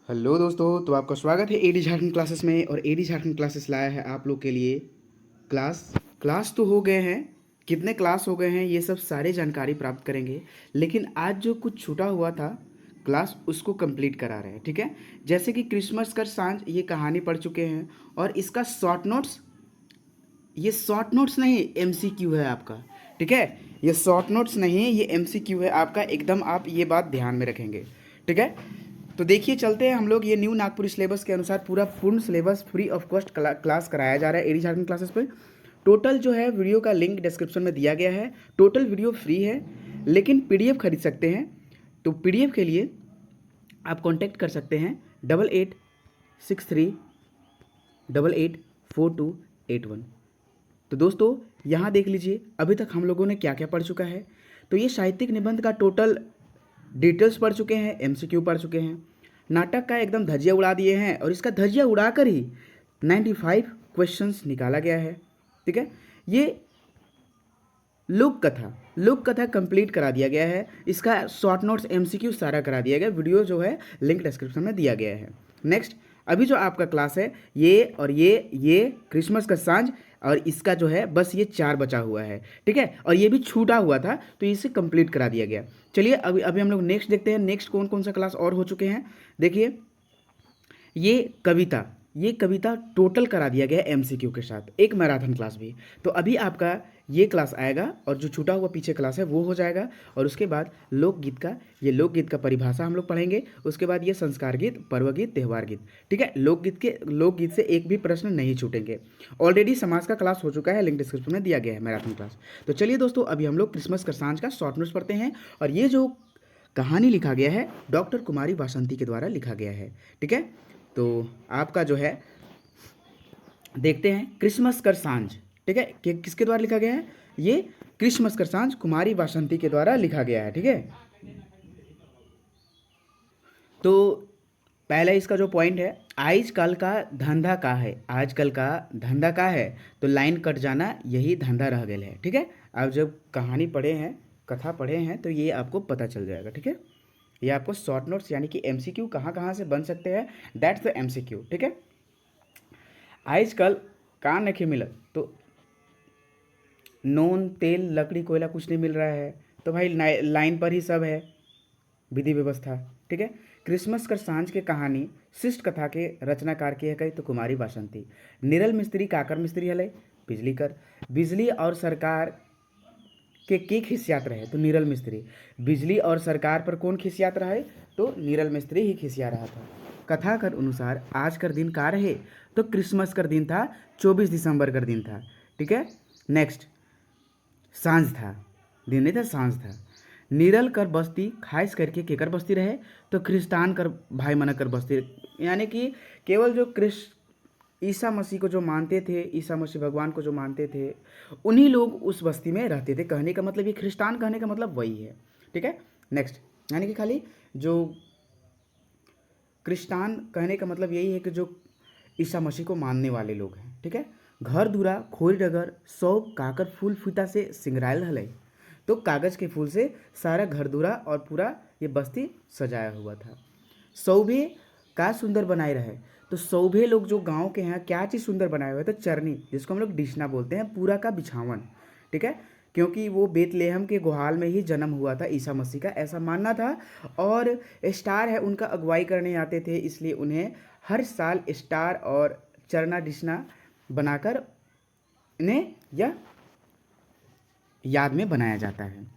Hello दोस्तों, तो आपका स्वागत है एडी झारखंड क्लासेस में। और एडी झारखंड क्लासेस लाया है आप लोग के लिए क्लास क्लास तो हो गए हैं। कितने क्लास हो गए हैं ये सब सारे जानकारी प्राप्त करेंगे। लेकिन आज जो कुछ छूटा हुआ था क्लास उसको कंप्लीट करा रहे हैं, ठीक है। जैसे कि क्रिसमस का सांझ ये कहानी पढ़ चुके हैं। और इसका शॉर्ट नोट्स, ये शॉर्ट नोट्स नहीं एमसीक्यू है आपका, ठीक है। ये शॉर्ट नोट्स नहीं, ये एमसीक्यू है आपका, एकदम आप ये बात ध्यान में रखेंगे, ठीक है। तो देखिए चलते हैं हम लोग। ये न्यू नागपुरी सिलेबस के अनुसार पूरा पूर्ण syllabus free of cost class कराया जा रहा है एडी झारखंड क्लासेस पे। टोटल जो है वीडियो का लिंक डिस्क्रिप्शन में दिया गया है। टोटल वीडियो फ्री है, लेकिन पीडीएफ खरीद सकते हैं। तो पीडीएफ के लिए आप कांटेक्ट कर सकते हैं 8863884281। तो दोस्तों यहाँ देख लीजिए अभी तक हम लोगों ने क्या क्या पढ़ चुका है। तो ये साहित्यिक निबंध का टोटल डिटेल्स पढ़ चुके हैं, एमसीक्यू पढ़ चुके हैं। नाटक का एकदम धज्जिया उड़ा दिए हैं, और इसका धज्जिया उड़ाकर ही 95 क्वेश्चंस निकाला गया है, ठीक है। ये लोक कथा कंप्लीट करा दिया गया है। इसका शॉर्ट नोट्स एमसीक्यू सारा करा दिया गया। वीडियो जो है लिंक डिस्क्रिप्शन में दिया गया है। नेक्स्ट, अभी जो आपका क्लास है ये और ये क्रिसमस का सांझ, और इसका जो है बस ये 4 बचा हुआ है, ठीक है। और ये भी छूटा हुआ था तो इसे कंप्लीट करा दिया गया। चलिए अभी अभी हम लोग नेक्स्ट देखते हैं। नेक्स्ट कौन कौन सा क्लास और हो चुके हैं देखिए। ये कविता ये कविता टोटल करा दिया गया है एमसीक्यू के साथ, एक मैराथन क्लास भी। तो अभी आपका ये क्लास आएगा, और जो छूटा हुआ पीछे क्लास है वो हो जाएगा। और उसके बाद लोकगीत का परिभाषा हम लोग पढ़ेंगे। उसके बाद ये संस्कार गीत, पर्व गीत, त्यौहार गीत, ठीक है। लोकगीत से एक भी प्रश्न नहीं छूटेंगे। ऑलरेडी समाज का क्लास हो चुका है, लिंक डिस्क्रिप्शन में दिया गया है मैराथन क्लास। तो चलिए दोस्तों अभी हम लोग क्रिसमस का सांझ का शॉर्ट नोट्स पढ़ते हैं। और ये जो कहानी लिखा गया है डॉक्टर कुमारी वासंती के द्वारा लिखा गया है, ठीक है। तो आपका जो है देखते हैं क्रिसमस कर सांझ, ठीक है। किसके द्वारा लिखा गया है? ये क्रिसमस कर सांझ कुमारी वासंती के द्वारा लिखा गया है, ठीक है। तो पहला इसका जो पॉइंट है, आजकल का धंधा का है। आजकल का धंधा का है, तो लाइन कट जाना यही धंधा रह गया है, ठीक है। आप जब कहानी पढ़े हैं, कथा पढ़े हैं, तो ये आपको पता चल जाएगा, ठीक है। ये आपको शॉर्ट नोट्स यानी कि एमसीक्यू कहाँ कहाँ से बन सकते हैं, दैट्स द एमसीक्यू, ठीक है। आजकल कहाँ नहीं मिलत, तो नून तेल लकड़ी कोयला कुछ नहीं मिल रहा है, तो भाई लाइन पर ही सब है, विधि व्यवस्था, ठीक है। क्रिसमस कर सांझ के कहानी शिष्ट कथा के रचनाकार के है कही तो कुमारी वासंती। निरल मिस्त्री काकर मिस्त्री हले बिजली कर। बिजली और सरकार के खिसियात रहे तो निरल मिस्त्री। बिजली और सरकार पर कौन खिसियात रहे? तो निरल मिस्त्री ही खिसिया रहा था। कथा कर अनुसार आज कर दिन का रहे, तो क्रिसमस कर दिन था, 24 दिसंबर कर दिन था, ठीक है। नेक्स्ट, सांझ था, दिन नहीं था, सांझ था। निरल कर बस्ती खास करके केकर बस्ती रहे, तो ख्रिस्तान कर भाई मन कर बस्ती, यानी कि केवल जो ईसा मसीह को जो मानते थे, ईसा मसीह भगवान को जो मानते थे, उन्हीं लोग उस बस्ती में रहते थे। कहने का मतलब ये ख्रिस्तान कहने का मतलब वही है, ठीक है। नेक्स्ट, यानी कि खाली जो क्रिस्तान कहने का मतलब यही है कि जो ईसा मसीह को मानने वाले लोग हैं, ठीक है। घर दूरा खोरी डगर सौ काकर फूल फीता से सिंगरायल हलै, तो कागज के फूल से सारा घर दूरा और पूरा ये बस्ती सजाया हुआ था। सौभे का सुंदर बनाए रहे, तो सौभे लोग जो गांव के हैं क्या चीज़ सुंदर बनाए हुए, तो चरनी, जिसको हम लोग डिशना बोलते हैं, पूरा का बिछावन, ठीक है। क्योंकि वो बेतलेहम के गुहाल में ही जन्म हुआ था ईसा मसीह का, ऐसा मानना था। और स्टार है उनका अगुवाई करने आते थे, इसलिए उन्हें हर साल स्टार और चरना डिशना बनाकर इन्हें यह याद में बनाया जाता है।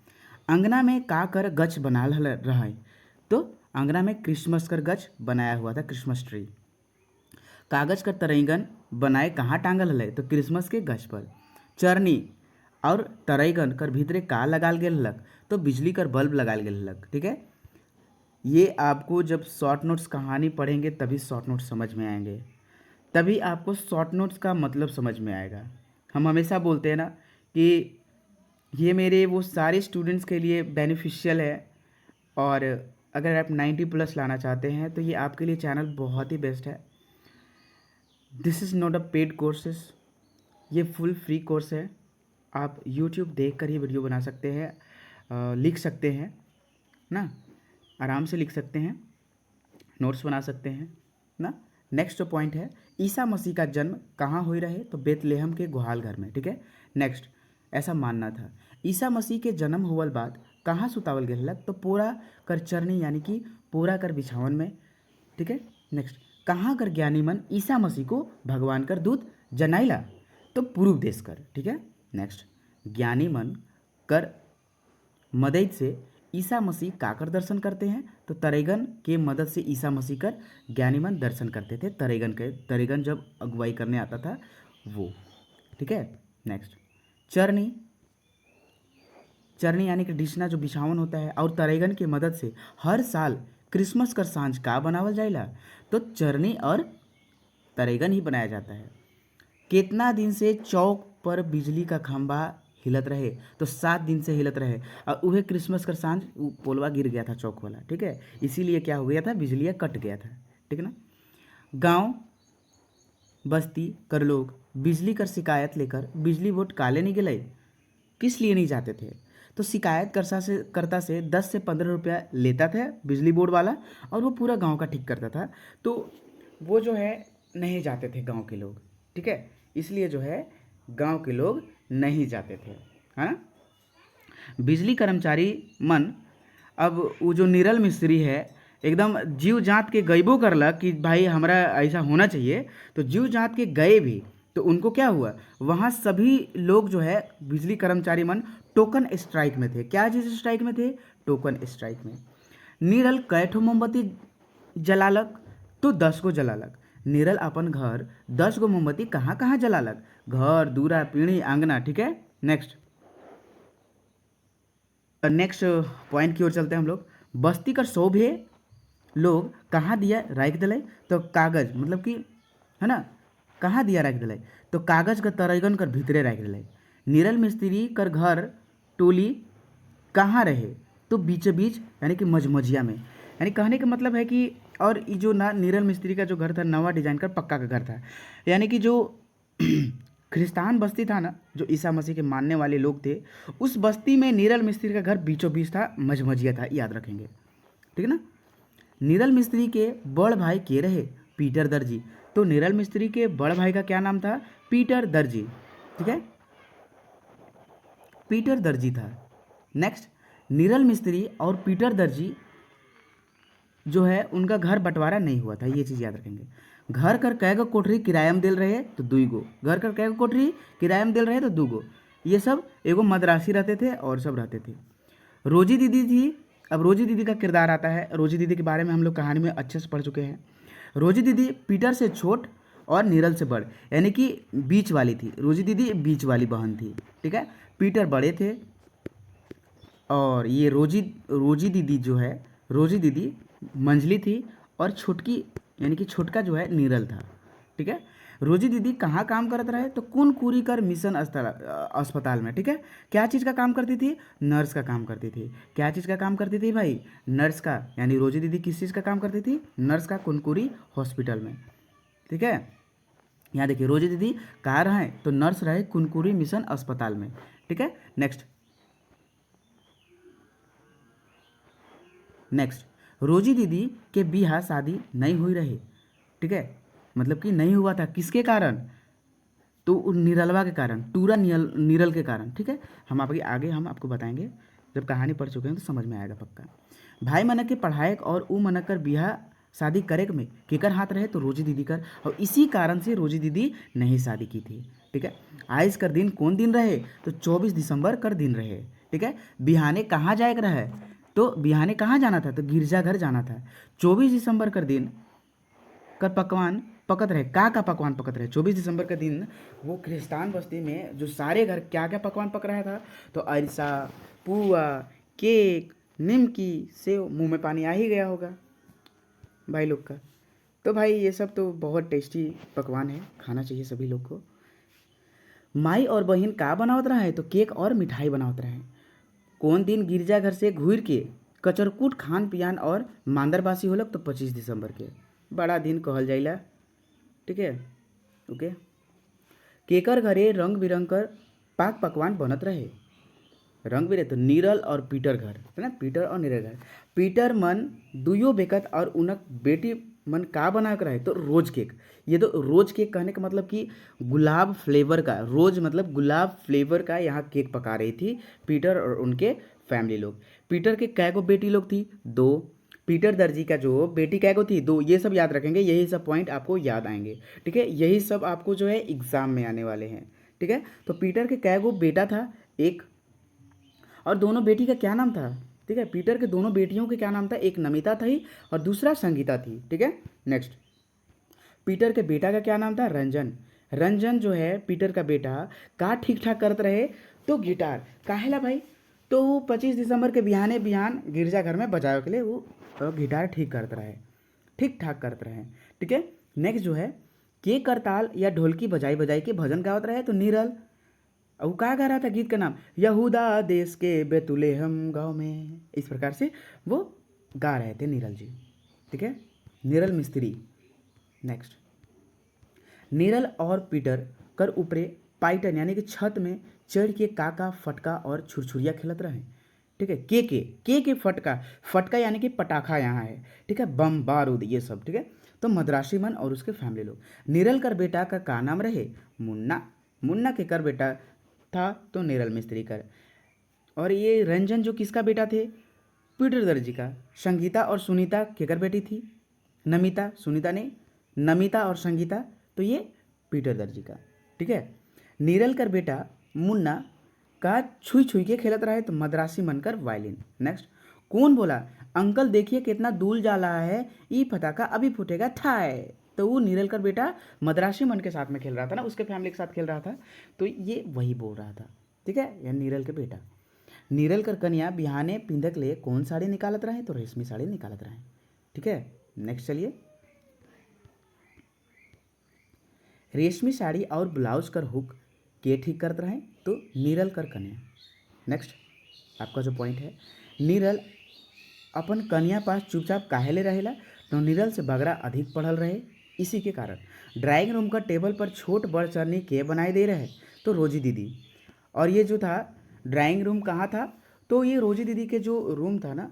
अंगना में का कर गच बनाल रहे, तो अंगना में क्रिसमस कर गच बनाया हुआ था, क्रिसमस ट्री। कागज का तरैगन बनाए कहाँ टांगल हलै, तो क्रिसमस के गच पर। चरनी और तरैगन कर भीतरे का लगाल गेल हलक, तो बिजली कर बल्ब लगाल गेल हलक, ठीक है। ये आपको जब शॉर्ट नोट्स कहानी पढ़ेंगे तभी शॉर्ट नोट्स समझ में आएंगे, तभी आपको शॉर्ट नोट्स का मतलब समझ में आएगा। हम हमेशा बोलते हैं ना कि ये मेरे वो सारे स्टूडेंट्स के लिए बेनिफिशियल है। और अगर आप 90 प्लस लाना चाहते हैं तो ये आपके लिए चैनल बहुत ही बेस्ट है। This is not a paid courses, ये फुल फ्री कोर्स है। आप यूट्यूब देख कर ही वीडियो बना सकते हैं, लिख सकते हैं ना, आराम से लिख सकते हैं। नोट्स बना सकते हैं ना। नेक्स्ट जो पॉइंट है, ईसा मसीह का जन्म कहाँ हो रहे, तो बेतलेहम के गुहाल घर में, ठीक है। नेक्स्ट, ऐसा मानना था। ईसा मसीह के जन्म होवल बाद कहाँ सुतावल गेलक, तो पोरा कर चरनी यानी कि पोरा कर बिछावन में, ठीक है। नेक्स्ट, कहाँ कर ज्ञानी मन ईसा मसीह को भगवान कर दूत जनाइला, तो पूर्व देश कर, ठीक है। नेक्स्ट, ज्ञानी मन कर मदद से ईसा मसीह काकर दर्शन करते हैं, तो तरेगन के मदद से ईसा मसीह कर ज्ञानी मन दर्शन करते थे। तरेगन जब अगुवाई करने आता था वो, ठीक है। नेक्स्ट, चरनी यानी कि डिशना जो बिछावन होता है, और तरेगन की मदद से हर साल क्रिसमस कर सांझ का बनावल जाइला, तो चरनी और तरेगन ही बनाया जाता है। कितना दिन से चौक पर बिजली का खंभा हिलत रहे, तो 7 दिन से हिलत रहे, और वह क्रिसमस कर सांझ पोलवा गिर गया था चौक वाला, ठीक है। इसीलिए क्या हो गया था, बिजलियाँ कट गया था, ठीक है ना। गांव बस्ती कर लोग बिजली कर शिकायत लेकर बिजली बोर्ड काले नहीं गए, किस लिए नहीं जाते थे, तो शिकायत करता से 10 से 15 रुपया लेता था बिजली बोर्ड वाला, और वो पूरा गांव का ठीक करता था, तो वो जो है नहीं जाते थे गांव के लोग, ठीक है। इसलिए जो है गांव के लोग नहीं जाते थे, है ना। बिजली कर्मचारी मन, अब वो जो नीरल मिस्त्री है एकदम जीव जात के गईबो करला कि भाई हमारा ऐसा होना चाहिए, तो जीव जात के गए भी, तो उनको क्या हुआ, वहाँ सभी लोग जो है बिजली कर्मचारी मन टोकन स्ट्राइक में थे। क्या चीज़ स्ट्राइक में थे, टोकन स्ट्राइक में। नीरल कैठो मोमबत्ती जलालक, तो 10 गो जलालक। नीरल अपन घर 10 गो मोमबत्ती कहाँ कहाँ जलालक, घर दूरा पीढ़ी आंगना, ठीक है। नेक्स्ट पॉइंट की ओर चलते हैं हम लोग। बस्ती कर शोभे लोग कहाँ दिया राख दिलाई, तो कागज मतलब कि, है ना, कहाँ दिया राख दिलाई, तो कागज का तरैगन कर भीतरे राख दिलाई। नीरल मिस्त्री कर घर टोली कहाँ रहे, तो बीचे बीच यानी कि मझमझिया में। यानी कहने का मतलब है कि, और ये जो ना नीरल मिस्त्री का जो घर था नवा डिजाइन का पक्का का घर था, यानी कि जो ख्रिस्तान बस्ती था ना, जो ईसा मसीह के मानने वाले लोग थे, उस बस्ती में नीरल मिस्त्री का घर बीचों बीच था, मझमझिया था, याद रखेंगे, ठीक है ना। नीरल मिस्त्री के बड़ भाई के रहे, पीटर दर्जी, तो नीरल मिस्त्री के बड़ भाई का क्या नाम था, पीटर दर्जी, ठीक है, पीटर दर्जी था। नेक्स्ट, नीरल मिस्त्री और पीटर दर्जी जो है उनका घर बंटवारा नहीं हुआ था, ये चीज़ याद रखेंगे। घर कर कैगो कोठरी किराया में दिल रहे, तो 2 गो, घर कर कैगो कोठरी किराया में दिल रहे, तो 2 गो, ये सब एगो मद्रासी रहते थे और सब रहते थे। रोजी दीदी थी, अब रोजी दीदी का किरदार आता है। रोजी दीदी के बारे में हम लोग कहानी में अच्छे से पढ़ चुके हैं। रोजी दीदी पीटर से छोट और नीरल से बड़, यानी कि बीच वाली थी। रोजी दीदी बीच वाली बहन थी, ठीक है। पीटर बड़े थे, और ये रोजी दीदी जो है, रोजी दीदी मंझली थी, और छोटकी यानी कि छोटका जो है नीरल था, ठीक है। रोजी दीदी कहाँ काम करत रहे, तो कुनकुरी कर मिशन अस्पताल में, ठीक है। क्या चीज़ का काम करती थी, नर्स का काम करती थी। क्या चीज़ का काम करती थी भाई, नर्स का, यानी रोजी दीदी किस चीज़ का काम करती थी, नर्स का, कुनकुरी हॉस्पिटल में, ठीक है। यहाँ देखिए रोजी दीदी कहाँ रहे, तो नर्स रहे कुनकुरी मिशन अस्पताल में, ठीक है। नेक्स्ट, रोजी दीदी के बिहा शादी नहीं हुई रही, ठीक है, मतलब कि नहीं हुआ था, किसके कारण, तो निरलवा के कारण, टूरा नीरल के कारण, ठीक है। हम आगे हम आपको बताएंगे, जब कहानी पढ़ चुके हैं तो समझ में आएगा पक्का। भाई मनक के पढ़ाएक और ऊ मनक कर बिहा शादी करे में केकर हाथ रहे, तो रोजी दीदी कर, और इसी कारण से रोजी दीदी नहीं शादी की थी, ठीक है। आइस कर दिन कौन दिन रहे, तो 24 दिसंबर कर दिन रहे, ठीक है। बिहाने कहाँ जाए के रहे, तो बिहाने कहाँ जाना था, तो गिरजाघर जाना था। 24 दिसंबर कर दिन कर पकवान पकत रहे, का पकवान पकत रहे। 24 दिसंबर के दिन वो ख्रिस्तान बस्ती में जो सारे घर क्या क्या पकवान पक रहा था, तो अरसा, पुआ, केक, निमकी, सेव, मुंह में पानी आ ही गया होगा भाई लोग का। तो भाई ये सब तो बहुत टेस्टी पकवान है, खाना चाहिए सभी लोग को। माई और बहन का बनावत रहा है, तो केक और मिठाई बनावत रहे। कौन दिन गिरजाघर से घूर के कचरकूट खान पियान और मांदरबासी होलक, तो 25 दिसंबर के, बड़ा दिन कहल जाइला, ठीक है। ओके, केकर घरे रंग बिरंग कर पाक पकवान बनत रहे, रंग बिरंगे तो नीरल और पीटर घर है ना, पीटर और नीरल घर। पीटर मन दुयो बेकत और उनक बेटी मन का बना कर रहे तो रोज केक। ये तो रोज केक कहने का मतलब कि गुलाब फ्लेवर का, रोज मतलब गुलाब फ्लेवर का यहाँ केक पका रही थी पीटर और उनके फैमिली लोग। पीटर के कै गो बेटी लोग थी? दो। पीटर दर्जी का जो बेटी कै गो थी? दो। ये सब याद रखेंगे, यही सब पॉइंट आपको याद आएंगे। ठीक है, यही सब आपको जो है एग्जाम में आने वाले हैं। ठीक है, तो पीटर के कै गो बेटा था? एक। और दोनों बेटी का क्या नाम था? ठीक है, पीटर के दोनों बेटियों के क्या नाम था? एक नमिता थी और दूसरा संगीता थी। ठीक है, नेक्स्ट। पीटर के बेटा का क्या नाम था? रंजन। रंजन जो है पीटर का बेटा का ठीक ठाक करते रहे तो गिटार काहेला भाई, तो वो 25 दिसंबर के बिहाने बिहान गिरजाघर में बजावे के लिए वो गिटार ठीक करते रहे, ठीक ठाक करते रहे। ठीक है, नेक्स्ट जो है के करताल या ढोलकी बजाई बजाई के भजन गावत रहे तो नीरल। और वो क्या गा रहा था? गीत का नाम यहूदा देश के बेतुलेहम गाँव में, इस प्रकार से वो गा रहे थे नीरल जी। ठीक है, नीरल मिस्त्री। नेक्स्ट, नीरल और पीटर कर ऊपरे पाइटन यानी कि छत में चढ़ के काका फटका और छुरछुरिया खेलत रहे। ठीक है, के फटका, फटका यानी कि पटाखा यहाँ है। ठीक है, बम बारूद ये सब। ठीक है, तो मद्रासी मन और उसके फैमिली लोग। नीरल कर बेटा का नाम रहे मुन्ना। मुन्ना के कर बेटा था तो नीरल मिस्त्री कर। और ये रंजन जो किसका बेटा थे? पीटर दर्जी का। संगीता और सुनीता केकर बेटी थी? नमिता, सुनीता ने, नमिता और संगीता तो ये पीटर दर्जी का। ठीक है, नीरल कर बेटा मुन्ना का छुई छुई के खेलत रहे तो मद्रासी मनकर वायलिन। नेक्स्ट, कौन बोला अंकल देखिए कितना दूल जा रहा है, ई पटाखा अभी फूटेगा ठाए। तो वो नीरल कर बेटा मद्रासी मन के साथ में खेल रहा था ना, उसके फैमिली के साथ खेल रहा था, तो ये वही बोल रहा था। ठीक है, यह नीरल के बेटा। नीरल कर कन्या बिहाने पिंधक ले कौन साड़ी निकालत रहे तो रेशमी साड़ी निकालत रहे। ठीक है, नेक्स्ट चलिए। रेशमी साड़ी और ब्लाउज कर हुक के ठीक करते रहे तो नीरल कर कन्या। नेक्स्ट, आपका जो पॉइंट है, नीरल अपन कन्या पास चुपचाप काहे ले रहेला तो नीरल से बगरा अधिक पढ़ल रहे, इसी के कारण। ड्राइंग रूम का टेबल पर छोट बड़ चरनी के बनाई दे रहे तो रोजी दीदी। और ये जो था ड्राइंग रूम कहाँ था? तो ये रोजी दीदी के जो रूम था ना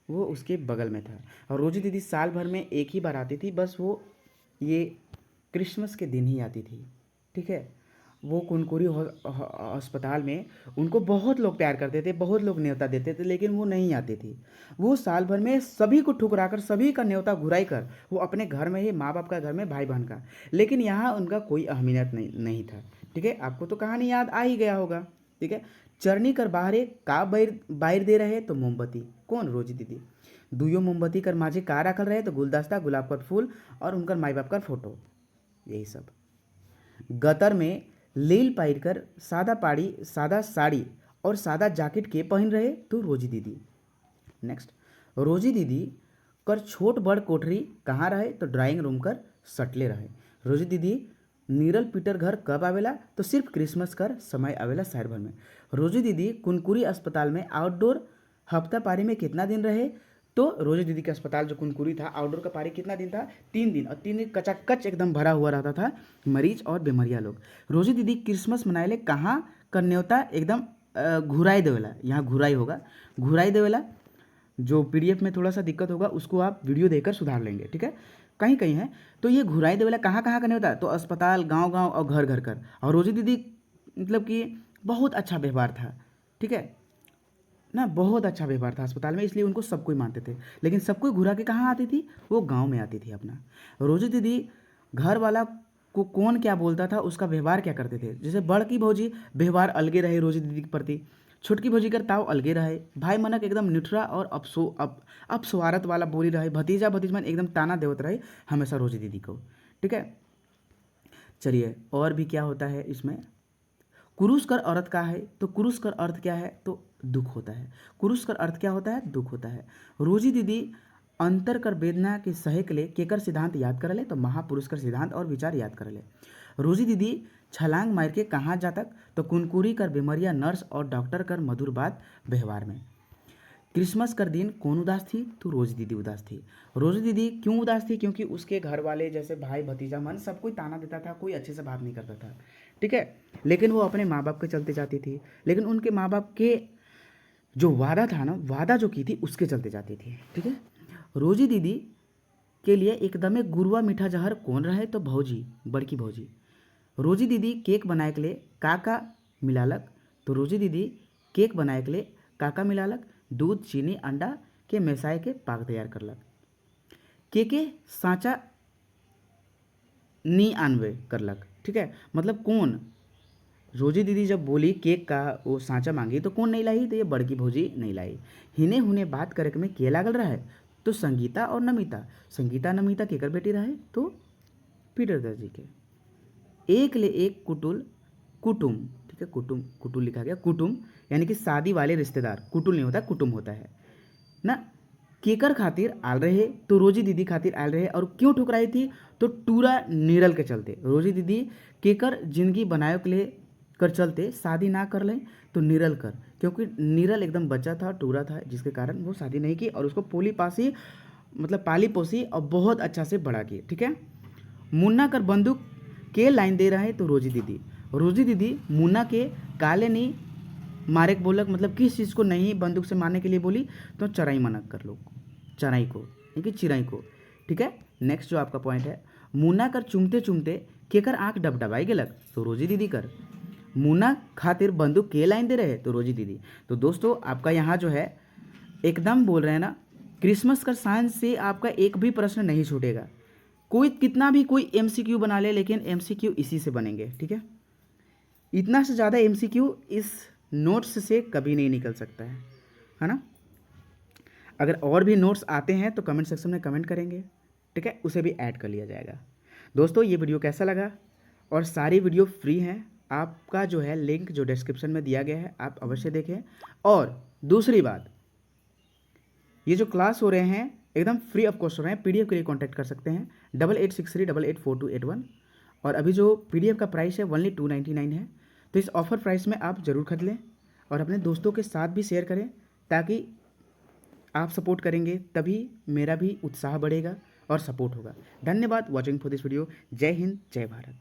वो उसके बगल में था। और रोजी दीदी साल भर में एक ही बार आती थी, बस वो ये क्रिसमस के दिन ही आती थी। ठीक है, वो कुनकुरी अस्पताल में उनको बहुत लोग प्यार करते थे, बहुत लोग न्योता देते थे, लेकिन वो नहीं आती थी। वो साल भर में सभी को ठुकरा कर, सभी का न्योता घुराई कर वो अपने घर में ही, माँ बाप का घर में, भाई बहन का, लेकिन यहाँ उनका कोई अहमियत नहीं था। ठीक है, आपको तो कहानी याद आ ही गया होगा। ठीक है, चरनी कर बाहरे का बाहर दे रहे तो मोमबत्ती। कौन? रोजी दीदी। दुयो मोमबत्ती कर माझे का रखल रहे तो गुलदस्ता, गुलाब का फूल और उनकर माई बाप का फोटो, यही सब। गतर में लील पाइर कर सादा पाड़ी, सादा साड़ी और सादा जैकेट के पहन रहे तो रोजी दीदी। नेक्स्ट, रोजी दीदी कर छोट बड़ कोठरी कहाँ रहे तो ड्राइंग रूम कर सटले रहे। रोजी दीदी नीरल पीटर घर कब आवेला तो सिर्फ क्रिसमस कर समय आवेला शहर भर में। रोजी दीदी कुनकुरी अस्पताल में आउटडोर हफ्ता पारी में कितना दिन रहे तो रोजी दीदी का अस्पताल जो कुनकुरी था आउटडोर का पारी कितना दिन था? 3 दिन। और 3 दिन कचाकच एकदम भरा हुआ रहता था मरीज और बीमारियाँ लोग। रोजी दीदी क्रिसमस मनाएले कहाँ कर न्योता एकदम घुराई देवेला, यहाँ घुराई होगा, घुराई देवेला। जो पीडीएफ में थोड़ा सा दिक्कत होगा उसको आप वीडियो देखकर सुधार लेंगे। ठीक है, कहीं कहीं है तो ये घुराई देवेला कहाँ कहाँ का न्योता तो अस्पताल, गाँव गाँव और घर घर कर। और रोजी दीदी मतलब कि बहुत अच्छा व्यवहार था। ठीक है ना, बहुत अच्छा व्यवहार था अस्पताल में, इसलिए उनको सब कोई मानते थे। लेकिन सब कोई घुरा के कहाँ आती थी? वो गांव में आती थी अपना। रोजी दीदी घर वाला को कौन क्या बोलता था उसका व्यवहार क्या करते थे। जैसे बड़ की भौजी व्यवहार अलगे रहे रोजी दीदी के प्रति, छोटकी भौजी का ताव अलगे रहे, भाई मनक एकदम निठरा और अपस्वारत वाला बोली रहे, भतीजा भतीजमन एकदम ताना देवत रहे हमेशा रोजी दीदी को। ठीक है, चलिए और भी क्या होता है इसमें। कुरूस कर अर्थ क्या है तो कुरूस कर अर्थ क्या है तो दुख होता है। कुरूस कर अर्थ क्या होता है? दुख होता है। रोजी दीदी अंतर कर वेदना के सहे के लिए केकर सिद्धांत याद कर ले तो महापुरुष कर सिद्धांत और विचार याद कर ले। रोजी दीदी छलांग मार के कहाँ जातक तो कुनकुरी कर बीमारिया नर्स और डॉक्टर कर मधुर बात व्यवहार में। क्रिसमस कर दिन कौन उदास थी तो रोजी दीदी उदास थी। रोजी दीदी क्यों उदास थी? क्योंकि उसके घर वाले जैसे भाई भतीजा मन सब कोई ताना देता था, कोई अच्छे से बात नहीं करता था। ठीक है, लेकिन वो अपने माँ बाप के चलते जाती थी, लेकिन उनके माँ बाप के जो वादा था ना, वादा जो की थी उसके चलते जाती थी, ठीक है। रोजी दीदी के लिए एकदम गुरुआ मीठा जहर कौन रहे, तो भौजी, बड़की भौजी। रोजी दीदी केक बनाए के लिए काका मिलालक, तो रोजी दीदी केक बनाए के लिए काका मिलालक, दूध चीनी अंडा के मिसाए के पाक तैयार करलक। के साँचा नी आनवे करलक, ठीक है। मतलब कौन, रोजी दीदी जब बोली केक का वो सांचा मांगी तो कौन नहीं लाई, तो ये बड़की भौजी नहीं लाई। हिने हुने बात करे में के लागल रहे, तो संगीता और नमिता। संगीता नमिता केकर बेटी रहे, तो पीटर दत्त जी के। एक ले एक कुटुल कुटुम, ठीक है, कुटुम कुटुल लिखा गया, कुटुम यानी कि शादी वाले रिश्तेदार, कुटुल नहीं होता कुटुम होता है ना। केकर खातिर आल रहे, तो रोजी दीदी खातिर आल रहे, और क्यों ठुकराई थी, तो टूरा नीरल के चलते। रोजी दीदी केकर जिंदगी बनाए के लिए कर चलते शादी ना कर लें, तो नीरल कर, क्योंकि नीरल एकदम बच्चा था, टूरा था, जिसके कारण वो शादी नहीं की और उसको पोली पासी मतलब पाली पोसी और बहुत अच्छा से बड़ा की, ठीक है। मुन्ना कर बंदूक के लाइन दे रहा है, तो रोजी दीदी मुन्ना के काले नहीं मारे के बोलक, मतलब किस चीज़ को नहीं बंदूक से मारने के लिए बोली, तो चराई मना कर लो, चराई को यानी कि चिराई को, ठीक है। नेक्स्ट जो आपका पॉइंट है, मुन्ना कर चुमते चुमते केकर आँख डबडबाई गेलक, तो रोजी दीदी कर। मुन्ना खातिर बंदूक के लाइन दे रहे, तो रोजी दीदी। तो दोस्तों आपका यहाँ जो है एकदम बोल रहे हैं ना, क्रिसमस का साइंस से आपका एक भी प्रश्न नहीं छूटेगा। कोई कितना भी कोई एमसीक्यू बना ले, लेकिन एमसीक्यू इसी से बनेंगे, ठीक है। इतना से ज़्यादा एमसीक्यू इस नोट्स से कभी नहीं निकल सकता है ना। अगर और भी नोट्स आते हैं तो कमेंट सेक्शन में कमेंट करेंगे, ठीक है, उसे भी ऐड कर लिया जाएगा। दोस्तों ये वीडियो कैसा लगा, और सारी वीडियो फ्री हैं, आपका जो है लिंक जो डिस्क्रिप्शन में दिया गया है आप अवश्य देखें। और दूसरी बात, ये जो क्लास हो रहे हैं एकदम फ्री ऑफ कॉस्ट हो रहे हैं, पीडीएफ के लिए कांटेक्ट कर सकते हैं 8863884281। और अभी जो पीडीएफ का प्राइस है ओनली 299 है, तो इस ऑफर प्राइस में आप ज़रूर खरीद लें और अपने दोस्तों के साथ भी शेयर करें, ताकि आप सपोर्ट करेंगे तभी मेरा भी उत्साह बढ़ेगा और सपोर्ट होगा। धन्यवाद वॉचिंग फॉर दिस वीडियो। जय हिंद, जय भारत।